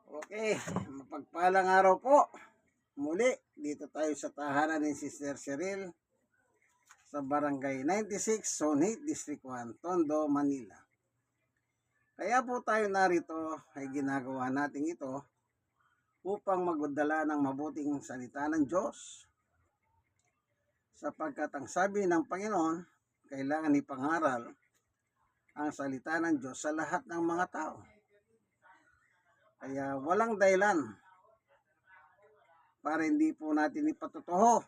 Okay, mapagpalang araw po. Muli, dito tayo sa tahanan ni Sister Cheryl sa Barangay 96, Zone 8, District 1, Tondo, Manila. Kaya po tayo narito ay ginagawa natin ito upang magdala ng mabuting salita ng Diyos. Sapagkat ang sabi ng Panginoon, kailangan ipangaral ang salita ng Diyos sa lahat ng mga tao. Kaya walang dahilan para hindi po natin ipatutuho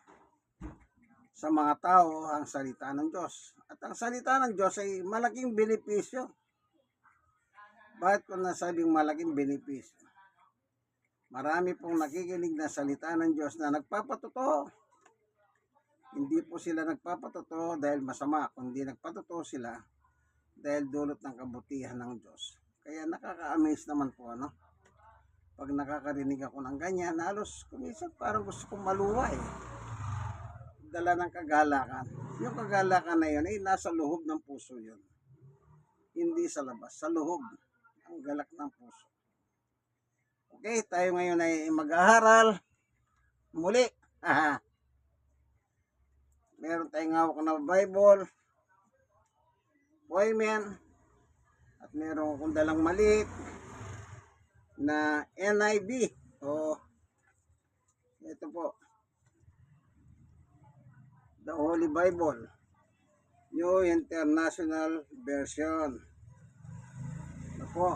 sa mga tao ang salita ng Diyos. At ang salita ng Diyos ay malaking benepisyo. Bakit ko nasabing malaking benepisyo? Marami pong nakikinig na salita ng Diyos na nagpapatutuho. Hindi po sila nagpapatutuho dahil masama, kundi nagpatutuho sila dahil dulot ng kabutihan ng Diyos. Kaya nakaka-amaze naman po, ano? Pag nakakarinig ako ng ganyan, halos kumisan parang gusto kong maluwa eh. Dala ng kagalakan. Yung kagalakan na yun ay nasa loob ng puso yun. Hindi sa labas, sa loob. Ang galak ng puso. Okay, tayo ngayon ay mag-aaral. Muli. Meron tayong hawak na Bible, poemen, at meron akong dalang maliit na NIV. Ito po. The Holy Bible. New International Version. Ito po.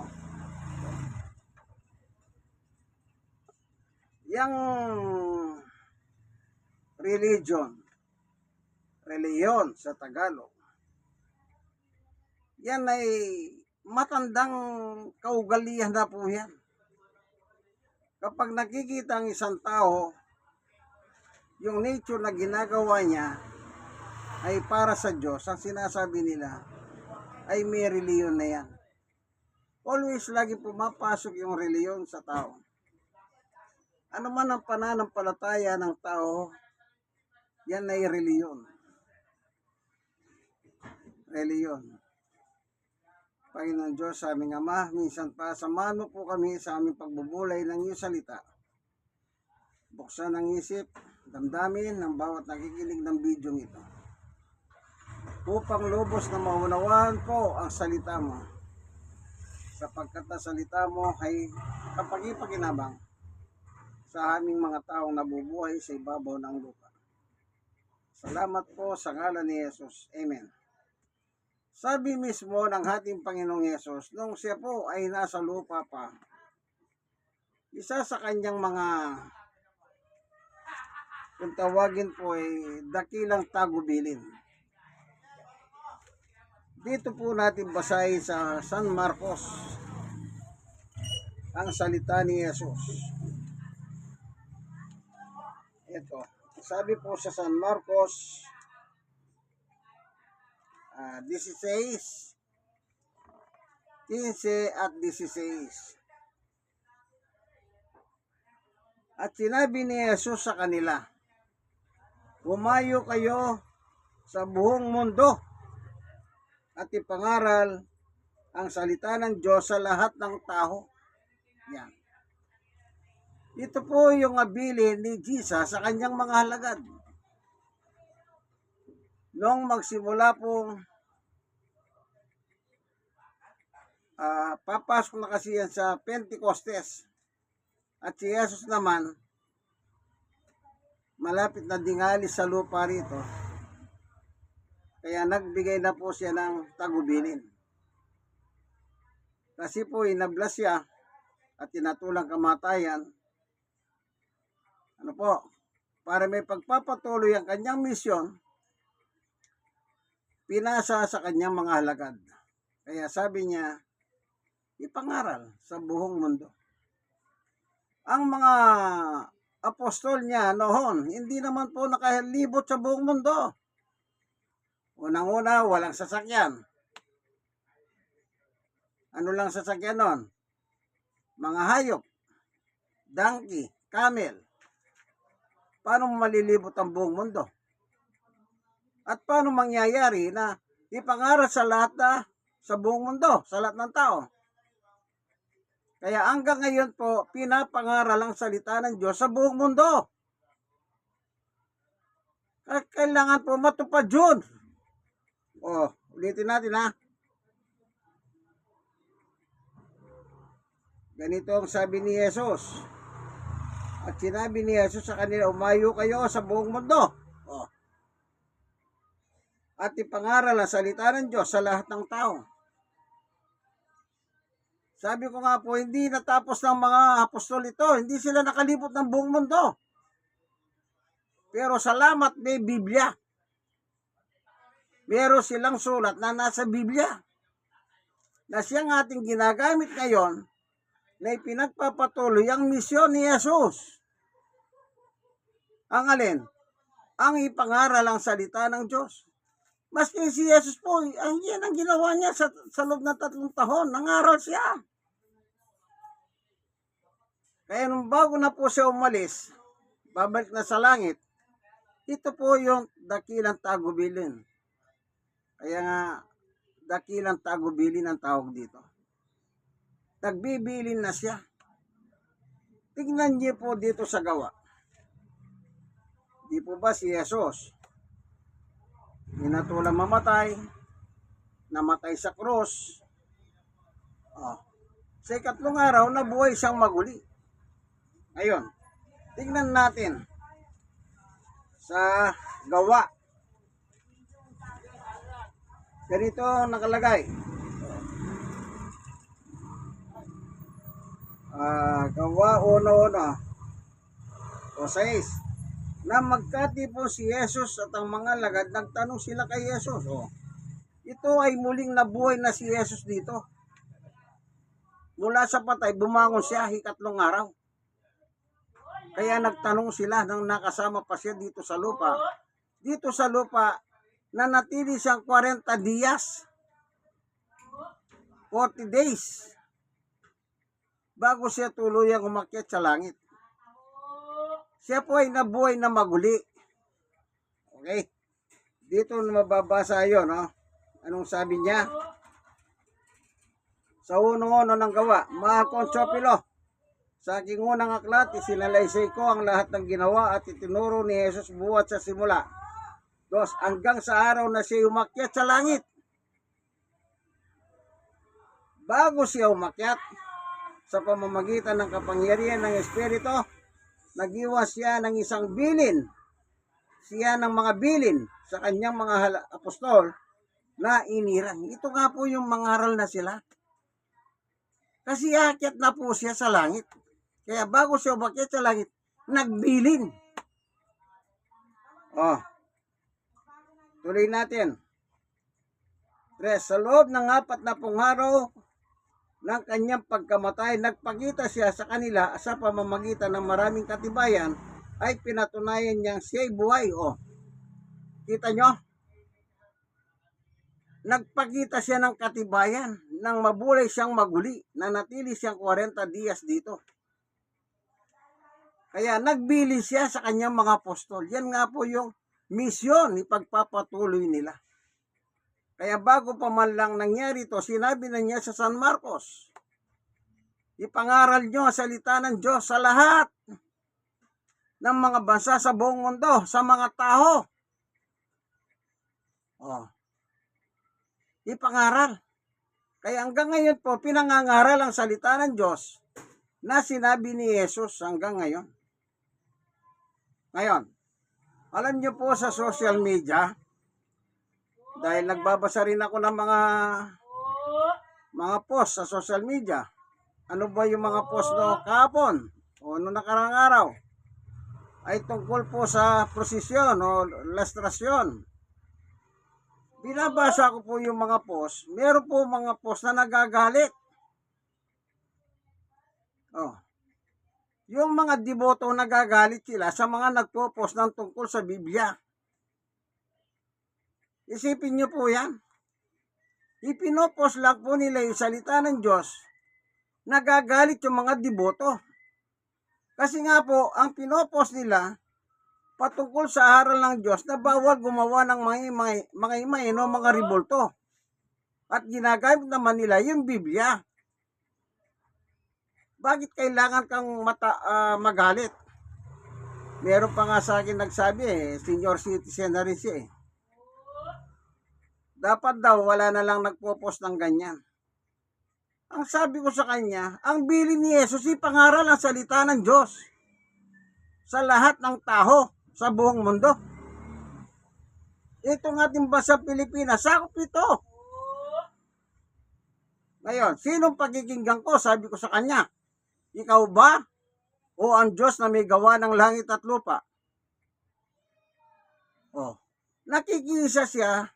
Yang reliyon sa Tagalog, yan ay matandang kaugalian na po yan. Kapag nakikita ang isang tao, yung nature na ginagawa niya ay para sa Diyos, ang sinasabi nila ay may reliyon na yan. Always lagi pumapasok yung reliyon sa tao. Ano man ang pananampalataya ng tao, yan ay reliyon. Reliyon. Panginoon Diyos, sa aming Ama, minsan pa, samahan mo po kami sa aming pagbubulay ng iyong salita. Buksan ang isip, damdamin ng bawat nakikinig ng video ito. Upang lubos na maunawaan po ang salita mo. Sapagkat ang salita mo ay kapag-ipaginabang sa aming mga taong nabubuhay sa ibabaw ng lupa. Salamat po sa ngalan ni Jesus. Amen. Sabi mismo ng ating Panginoong Yesus, nung siya po ay nasa lupa pa, isa sa kanyang mga, kung tawagin po ay dakilang tagubilin. Dito po natin basahin sa San Marcos ang salita ni Yesus. Ito, sabi po sa San Marcos 16, 15 at 16. At sinabi ni Jesus sa kanila, humayo kayo sa buong mundo at ipangaral ang salita ng Diyos sa lahat ng tao. Yan. Ito po yung abilin ni Jesus sa kanyang mga halagad. Noong magsimula pong papasok na kasi yan sa Pentecostes. At si Jesus naman, malapit na dingali sa lupa rito. Kaya nagbigay na po siya ng tagubilin. Kasi po inablas siya at tinatulang kamatayan. Ano po? Para may pagpapatuloy ang kanyang misyon, pinasa sa kanyang mga halagad. Kaya sabi niya, ipangaral sa buong mundo. Ang mga apostol niya noon, hindi naman po nakalibot sa buong mundo. Unang-una, walang sasakyan. Ano lang sasakyan nun? Mga hayop, donkey, camel. Paano malilibot ang buong mundo? At paano mangyayari na ipangaral sa lahat sa buong mundo, sa lahat ng tao? Kaya hanggang ngayon po, pinapangaral ang salita ng Diyos sa buong mundo. Kailangan po matupad yun. Ulitin natin ha. Ganito ang sabi ni Jesus. At sinabi ni Jesus sa kanila, umayo kayo sa buong mundo. At ipangaral ang salita ng Diyos sa lahat ng tao. Sabi ko nga po, hindi natapos ng mga apostol ito. Hindi sila nakalipot ng buong mundo. Pero salamat may Biblia. Meron silang sulat na nasa Biblia. Na siyang ating ginagamit ngayon na ipinagpapatuloy ang misyon ni Jesus. Ang alin? Ang ipangaral ang salita ng Diyos. Maski si Jesus po, yan ang ginawa niya sa loob ng 3 taon. Nangaral siya. Kaya nung bago na po siya umalis, babalik na sa langit, ito po yung dakilang tagubilin. Kaya nga, dakilang tagubilin ang tawag dito. Nagbibilin na siya. Tingnan niyo po dito sa gawa. Di po ba si Jesus? Hinatulang mamatay, namatay sa krus. Sa 3 araw, nabuhay siyang maguli. Ngayon, tingnan natin sa gawa. Ganito nakalagay. Gawa 1:1-6. Na magkatipon si Jesus at ang mga lagad, nagtanong sila kay Jesus. Ito ay muling nabuhay na si Jesus dito. Mula sa patay, bumangon siya 3 araw. Kaya nagtanong sila nang nakasama pa siya dito sa lupa. Dito sa lupa, nanatili siyang 40 dias. 40 days. Bago siya tuluyang umakyat sa langit. Siya po ay nabuhay na maguli. Okay? Dito mababasa yun, no? Anong sabi niya? Sa 1:1 ng gawa, Mga Konsopilo, sa aking unang aklat, isinalaysay ko ang lahat ng ginawa at itinuro ni Jesus buhat sa simula. 2, hanggang sa araw na siya umakyat sa langit. Bago siya umakyat, sa pamamagitan ng kapangyarihan ng Espiritu, nag-iwas siya ng isang bilin. Siya ng mga bilin sa kanyang mga apostol na iniran. Ito nga po yung mangaral na sila. Kasi akyat na po siya sa langit. Kaya bago siya umakyat sa langit, nagbilin. Tuloy natin. 3, sa loob ng 40 araw ng kanyang pagkamatay, nagpakita siya sa kanila sa pamamagitan ng maraming katibayan, ay pinatunayan niyang siya'y buhay. Kita nyo? Nagpakita siya ng katibayan nang mabulay siyang maguli, na natili siyang 40 dias dito. Kaya nagbili siya sa kanyang mga apostol. Yan nga po yung misyon, ipagpapatuloy nila. Kaya bago pa man lang nangyari ito, sinabi na niya sa San Marcos, ipangaral nyo ang salita ng Diyos sa lahat ng mga bansa sa buong mundo, sa mga tao. Ipangaral. Kaya hanggang ngayon po, pinangangaral ang salita ng Diyos na sinabi ni Jesus hanggang ngayon. Ngayon, alam nyo po sa social media, dahil nagbabasa rin ako ng mga post sa social media. Ano ba yung mga post no kahapon o noong nakarang araw? Ay tungkol po sa prosesyon o lastrasyon. Binabasa ko po yung mga post. Meron po mga post na nagagalit. Yung mga deboto nagagalit sila sa mga nagpo-post ng tungkol sa Biblia. Isipin nyo po yan. Ipinopost lang po nila yung salita ng Diyos. Nagagalit yung mga deboto. Kasi nga po, ang pinopost nila patungkol sa aral ng Diyos na bawal gumawa ng mga imay, mga ribulto. At ginagamit naman nila yung Biblia. Bakit kailangan kang magalit? Meron pa nga sa akin nagsabi senior citizen na rin siya Dapat daw wala na lang nagpo-post ng ganyan. Ang sabi ko sa kanya, ang bilin ni Jesus ipangaral ang salita ng Diyos sa lahat ng tao sa buong mundo. Itong ating bansa Pilipinas, sakop ito. Ngayon, sinong pagkikinggan ko? Sabi ko sa kanya, ikaw ba o ang Diyos na may gawa ng langit at lupa? Nakikiisa siya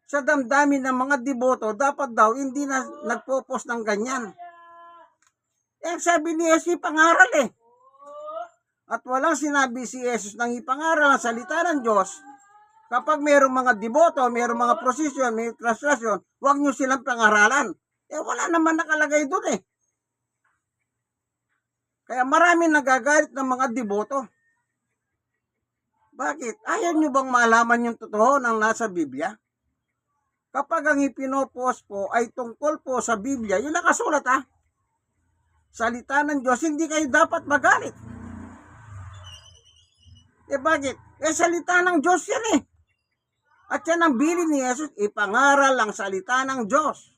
sa damdamin ng mga deboto, dapat daw hindi na nagpo-post ng ganyan. Sabi ni Jesus, ipangaral At walang sinabi si Jesus nang ipangaral ang salita ng Diyos. Kapag mayroong mga deboto, mayroong mga prosesyon, may translation, huwag nyo silang pangaralan. Wala naman nakalagay doon Kaya maraming nagagalit ng mga deboto. Bakit? Ayaw nyo bang malaman yung totoo ng nasa Biblia? Kapag ang ipinopost po ay tungkol po sa Biblia, yung nakasulat salita ng Diyos, hindi kayo dapat magalit. Bakit? Salita ng Diyos yan At yan ang bilin ni Jesus, ipangaral ang salita ng Diyos.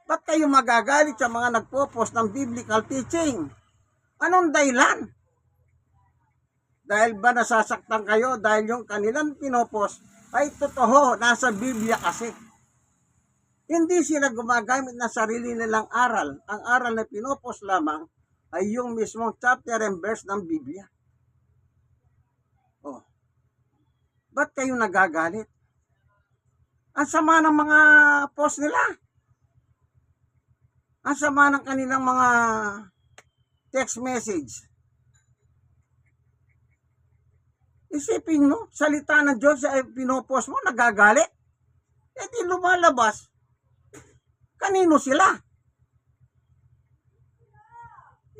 Ba't kayo magagalit sa mga nagpo-post ng biblical teaching? Anong dahilan? Dahil ba nasasaktan kayo dahil yung kanilang pinopost ay totoo, nasa Biblia kasi. Hindi sila gumagamit ng sarili nilang aral. Ang aral na pinopost lamang ay yung mismong chapter and verse ng Biblia. Ba't kayo nagagalit? Ang sama ng mga post nila. Ang sama ng kanilang mga text message. Isipin mo, salita ng Diyos ay pinopost mo, nagagalit. Di lumalabas. Kanino sila?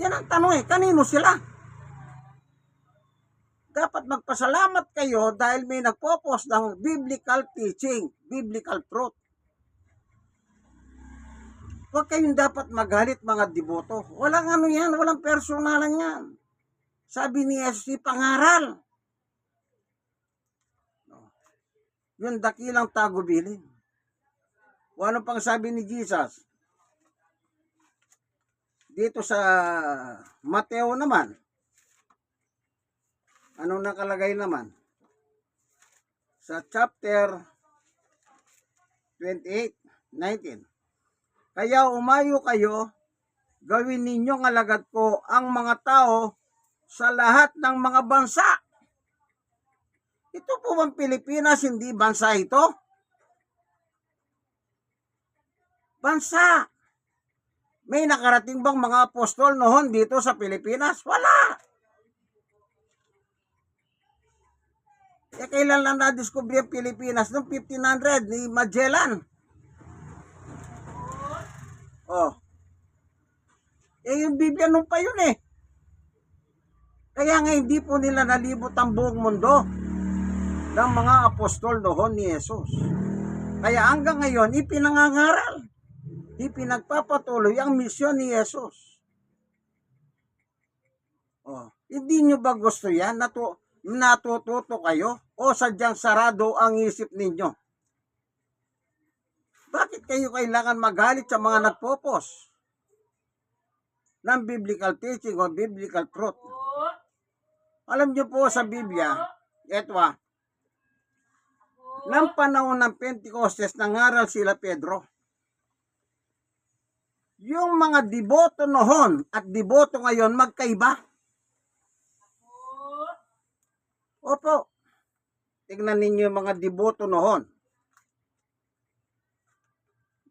Yan ang tanong kanino sila? Dapat magpasalamat kayo dahil may nagpo-post ng biblical teaching, biblical truth. Huwag kayong dapat magalit mga deboto. Walang yan, walang personalan yan. Sabi ni Jesus, pangaral. Yung dakilang tagubilin. O ano pang sabi ni Jesus? Dito sa Mateo naman, anong nakalagay naman? Sa chapter 28:19. Kaya umayo kayo, gawin ninyong alagad ko ang mga tao sa lahat ng mga bansa. Ito po bang Pilipinas, hindi bansa ito? Bansa. May nakarating bang mga apostol noon dito sa Pilipinas? Wala. Kailan lang na-discover ang Pilipinas? Noong 1500 ni Magellan. Yung Biblia nung pa yun Kaya nga hindi po nila nalibot ang buong mundo ng mga apostol noon ni Jesus. Kaya hanggang ngayon, ipinangangaral, ipinagpapatuloy ang misyon ni Jesus. Hindi nyo ba gusto yan? Natututo kayo? O sadyang sarado ang isip ninyo? Bakit kayo kailangan magalit sa mga nagpo-post ng biblical teaching o biblical truth? Alam nyo po sa Biblia, eto ng panahon ng Pentecostes, nangaral sila Pedro. Yung mga deboto noon at deboto ngayon magkaiba. Opo, tignan ninyo yung mga deboto noon.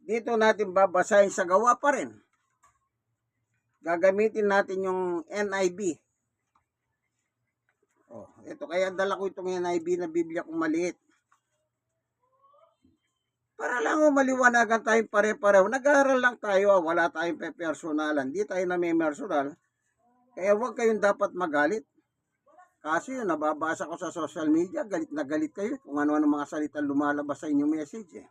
Dito natin babasahin sa gawa pa rin. Gagamitin natin yung NIV. Ito kaya dala ko itong NIV na Biblia kung maliit. Para lang maliwanagan tayong pare-pareho. Nag-aaral lang tayo, wala tayong personalan. Di tayo na may personal. Kaya huwag kayong dapat magalit. Kasi yun, nababasa ko sa social media, galit na galit kayo kung ano-ano mga salita lumalabas sa inyong message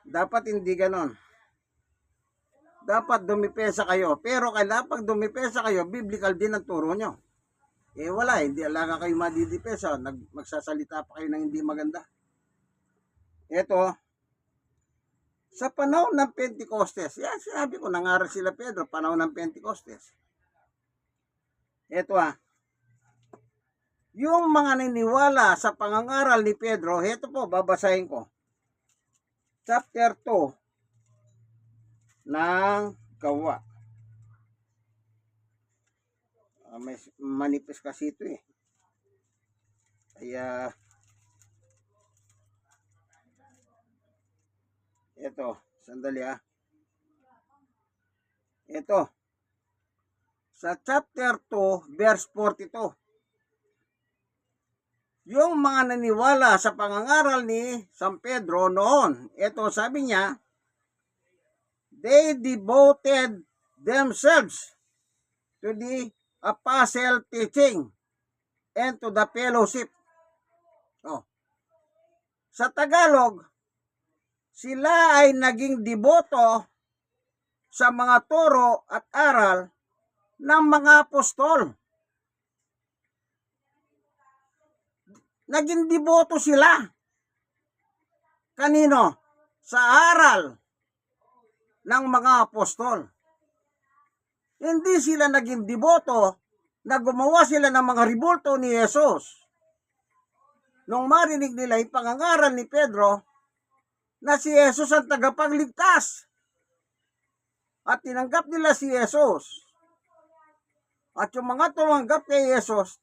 Dapat hindi ganon. Dapat dumipesa kayo. Pero kailangan pag dumipesa kayo, biblical din ang turo nyo. Eh wala, hindi alaga kayo madidipesa. Magsasalita pa kayo ng hindi maganda. Ito, sa panahon ng Pentecostes, yan sinabi ko, nangaral sila Pedro, panahon ng Pentecostes. Ito yung mga naniniwala sa pangangaral ni Pedro, ito po, babasahin ko. Chapter 2 ng Gawa. May manipis kasi ito eh. Kaya, ito, sandali Ito, sa chapter 2, verse 42. Yung mga naniwala sa pangangaral ni San Pedro noon, ito sabi niya, they devoted themselves to the apostle teaching and to the fellowship. Sa Tagalog, sila ay naging deboto sa mga turo at aral ng mga apostol. Naging deboto sila. Kanino? Sa aral ng mga apostol. Hindi sila naging deboto na gumawa sila ng mga ribulto ni Jesus. Nung marinig nila yung pangangaral ni Pedro na si Jesus ang tagapagligtas. At tinanggap nila si Jesus. At yung mga tumanggap kay Jesus,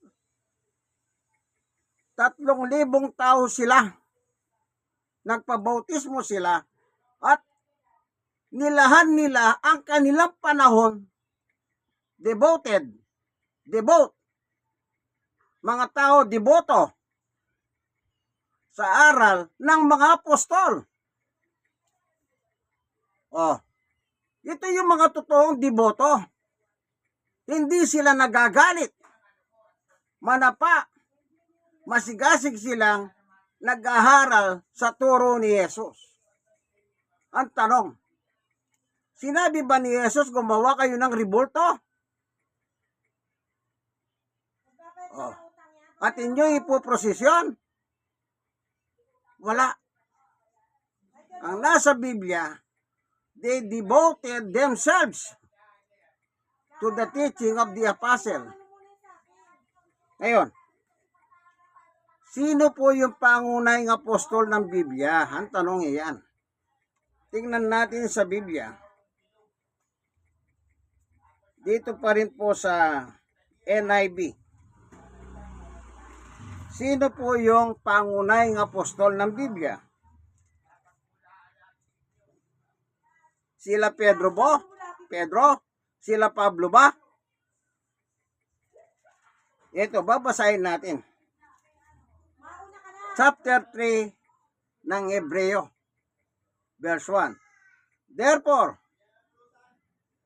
3,000 tao sila. Nagpabautismo sila at nilahan nila ang kanilang panahon devote. Mga tao deboto sa aral ng mga apostol. Ito yung mga totoong deboto. Hindi sila nagagalit. Manapa. Masigasig silang nag-aaral sa turo ni Jesus. Ang tanong, sinabi ba ni Jesus gumawa kayo ng ribulto? At inyo ipoprosesyon? Wala. Ang nasa Biblia, they devoted themselves to the teaching of the apostle. Ngayon, sino po yung pangunahing apostol ng Biblia? Ang tanong iyan. Tingnan natin sa Biblia. Dito pa rin po sa NIV. Sino po yung pangunahing apostol ng Biblia? Sila Pedro ba? Pedro? Sila Pablo ba? Ito, babasahin natin. Chapter 3 ng Hebreo, verse 1. Therefore,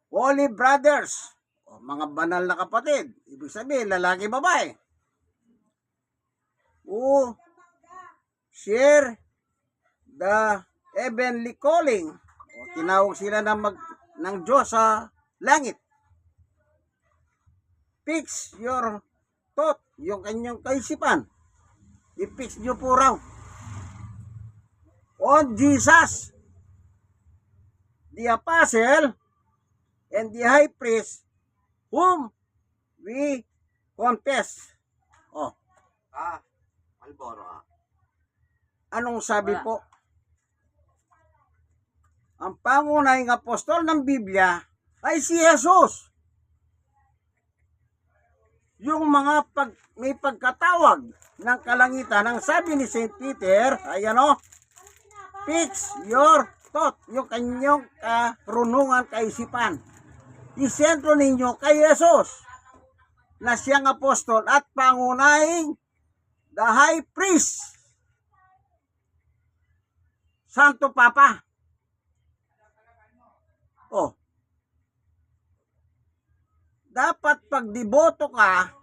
holy brothers, mga banal na kapatid, ibig sabihin, lalaki, babae, who share the heavenly calling, tinawag sila ng Diyos sa langit. Fix your thought, yung kanyang kaisipan. I-fix nyo po raw on Jesus, the apostle and the high priest whom we confess. Malboro. Anong sabi po? Ang pangunahing apostol ng Biblia ay si Jesus. Yung mga may pagkatawag ng kalangitan, ang sabi ni St. Peter, fix your thought, yung kanyang karunungan, kaisipan. Isentro ninyo kay Jesus, na siyang apostol at pangunahing the high priest, Santo Papa. Dapat pag deboto ka,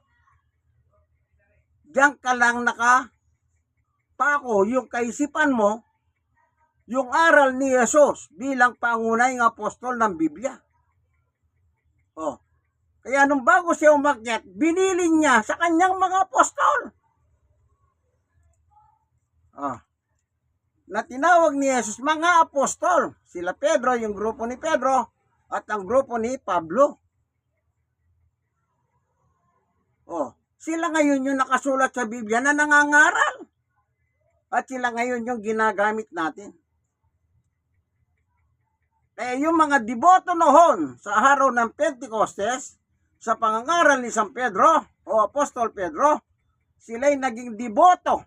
diyan ka lang nakapako yung kaisipan mo yung aral ni Jesus bilang pangunahing apostol ng Biblia. Oh. Kaya nung bago siya umakyat, binilin niya sa kanyang mga apostol. Oh. Na tinawag ni Jesus mga apostol. Sila Pedro, yung grupo ni Pedro, at ang grupo ni Pablo. Oh. Sila ngayon yung nakasulat sa Biblia na nangangaral. At sila ngayon yung ginagamit natin. Kaya yung mga deboto noon sa araw ng Pentecostes, sa pangangaral ni San Pedro o Apostol Pedro, sila'y naging deboto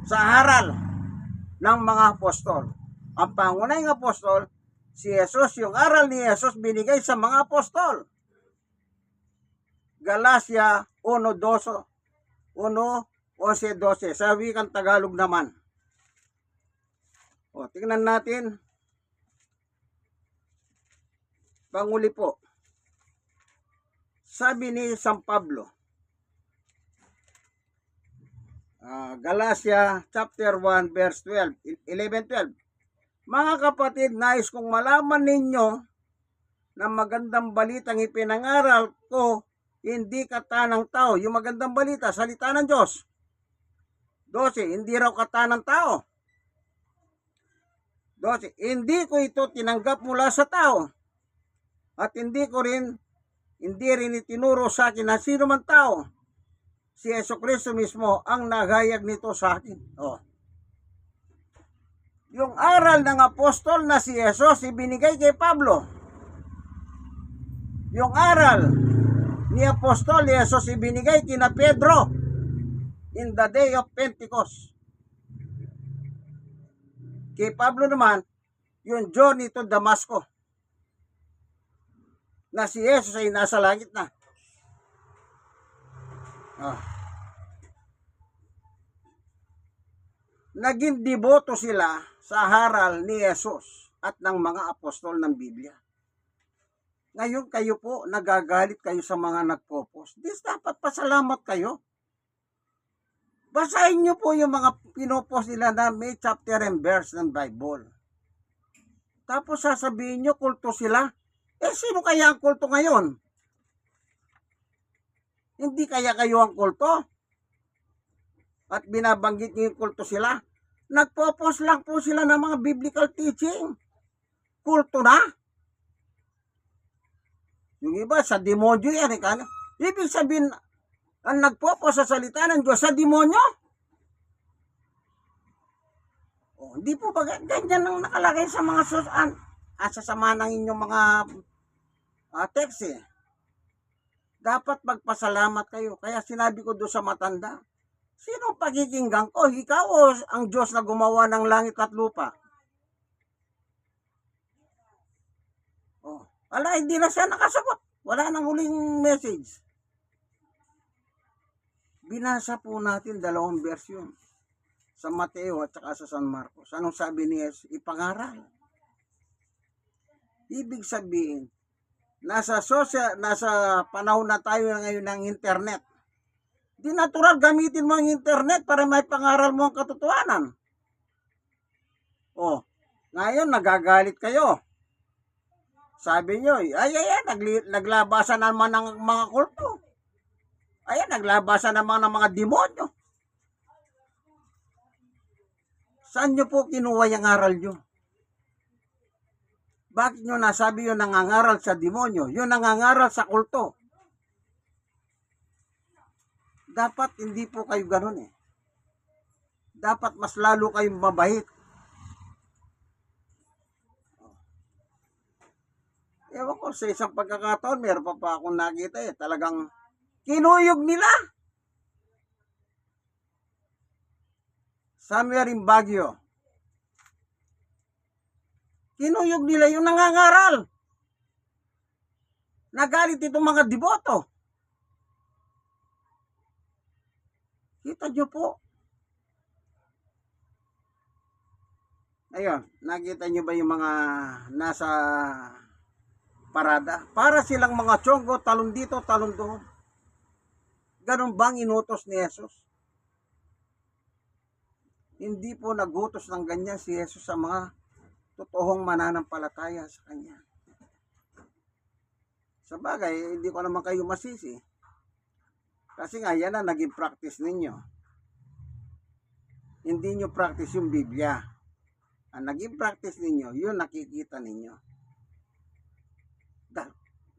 sa aral ng mga apostol. Ang pangunahing apostol, si Jesus, yung aral ni Jesus binigay sa mga apostol. Galacia 1:12, 1:11, sa wikang Tagalog naman. O, tingnan natin. Panguli po. Sabi ni San Pablo, Galacia chapter 1 verse 11-12. Mga kapatid, nais kong malaman ninyo na magandang balitang ipinangaral ko, hindi kata ng tao. Yung magandang balita, salita ng Diyos. 12, hindi raw kata ng tao. 12, hindi ko ito tinanggap mula sa tao. At hindi rin itinuro sa akin na sino man tao. Si Jesucristo mismo ang naghayag nito sa akin. Oh. Yung aral ng apostol na si Jesus ibinigay kay Pablo. Yung aral ni apostol ni Jesus ibinigay kina Pedro in the day of Pentecost. Kay Pablo naman, yung journey to Damascus, na si Jesus ay nasa langit na. Naging deboto sila sa aral ni Jesus at ng mga apostol ng Biblia. Ngayon kayo po, nagagalit kayo sa mga nagpo-post. Dapat pasalamat kayo. Basahin nyo po yung mga pinopost nila na may chapter and verse ng Bible. Tapos sasabihin nyo, kulto sila. Sino kaya ang kulto ngayon? Hindi kaya kayo ang kulto? At binabanggit niyo yung kulto sila? Nagpo-post lang po sila ng mga biblical teaching. Kulto na? Yung iba, sa demonyo yan. Ibig sabihin, ang nagpo-post sa salita ng Diyos sa demonyo? Hindi po ba ganyan ang nakalagay sa mga sasama ng inyong mga text eh. Dapat magpasalamat kayo. Kaya sinabi ko doon sa matanda, sino pagkikinggan ko? Ikaw o ang Diyos na gumawa ng langit at lupa? Hindi na siya nakasagot. Wala nang huling message. Binasa po natin dalawang bersyon. Sa Mateo at saka sa San Marcos. Anong sabi ni Jesus? Ipangaral. Ibig sabihin, nasa panahon na tayo ngayon ng internet. Di natural gamitin mo ang internet para may pangaral mo ang katotohanan. Ngayon nagagalit kayo. Sabi nyo, naglabasan naman ng mga kulto. Naglabasan naman ng mga demonyo. Saan nyo po kinuha yung aral nyo? Bakit nyo nasabi yung nangangaral sa demonyo? Yung nangangaral sa kulto? Dapat hindi po kayo ganun eh. Dapat mas lalo kayong mabait. Ewan ko, sa isang pagkakataon, meron pa akong nakita eh. Talagang kinuyog nila. Somewhere in Baguio. Kinuyog nila yung nangangaral. Nagalit itong mga deboto. Kita nyo po. Ayun, nakita nyo ba yung mga nasa parada? Para silang mga tiyonggo, talon dito, talon doon. Ganun bang inutos ni Jesus? Hindi po nagutos ng ganyan si Jesus sa mga totoong mananampalataya sa Kanya. Sa bagay, hindi ko naman kayo masisi. Kasi nga, yan ang naging practice ninyo. Hindi nyo practice yung Biblia. Ang naging practice ninyo, yun nakikita ninyo.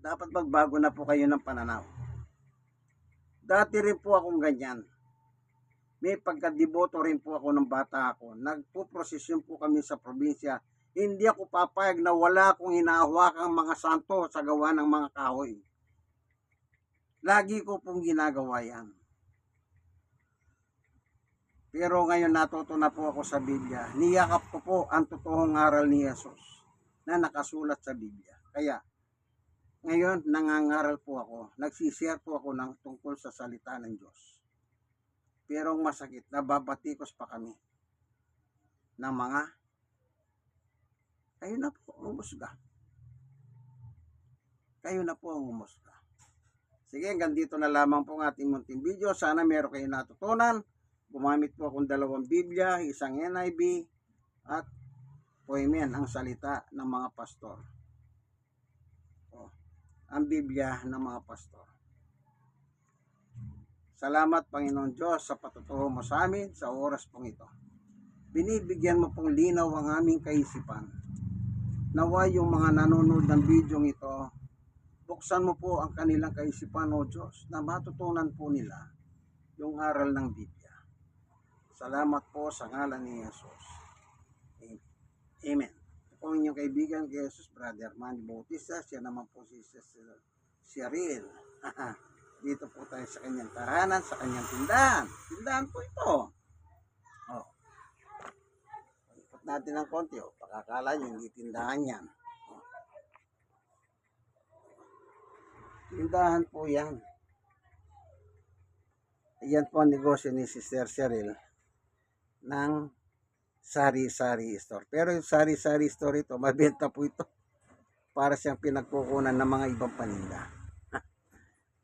Dapat magbago na po kayo ng pananaw. Dati rin po akong ganyan. May pagkadiboto rin po ako ng bata ako. Nagpo-prosesyon po kami sa probinsya. Hindi ako papayag na wala akong hinahawakang mga santo sa gawa ng mga kahoy. Lagi ko pong ginagawa yan. Pero ngayon natuto na po ako sa Biblia. Niyakap ko po ang totoong aral ni Jesus na nakasulat sa Biblia. Kaya, ngayon nangangaral po ako. Nagsishare po ako ng tungkol sa salita ng Diyos. Pero ang masakit, nababatikos pa kami ng mga kayo na po ang umusga. Kayo na po ang umusga. Sige, hanggang dito na lamang po ang ating munting video. Sana meron kayo natutunan. Gumamit po akong 2 Biblia, isang NIV at Poemen, ang salita ng mga pastor. Ang Biblia ng mga pastor. Salamat Panginoon Diyos sa patutuo mo sa amin sa oras pong ito. Binibigyan mo pong linaw ang aming kaisipan. Nawa yung mga nanonood ng video ito, buksan mo po ang kanilang kaisipan o Diyos na matutunan po nila yung aral ng Biblia. Salamat po sa ngalan ni Jesus. Amen. Ito po inyong kaibigan kay Jesus, Brother Manny Bautista. Siya naman po si Cheryl. Dito po tayo sa kanyang tahanan, sa kanyang tindahan. Tindahan po ito. Oh. Ikot natin ng konti. Oh. Pakakala nyo, hindi tindahan yan. Oh. Tindahan po yan. Ayan po ang negosyo ni Sister Cheryl ng sari-sari store. Pero yung sari-sari store ito, mabenta po ito. Para siyang pinagkukunan ng mga ibang paninda.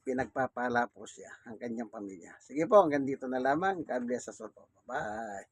Pinagpapala po siya ang kanyang pamilya. Sige po, hanggang dito na lamang. God bless us all po. Bye.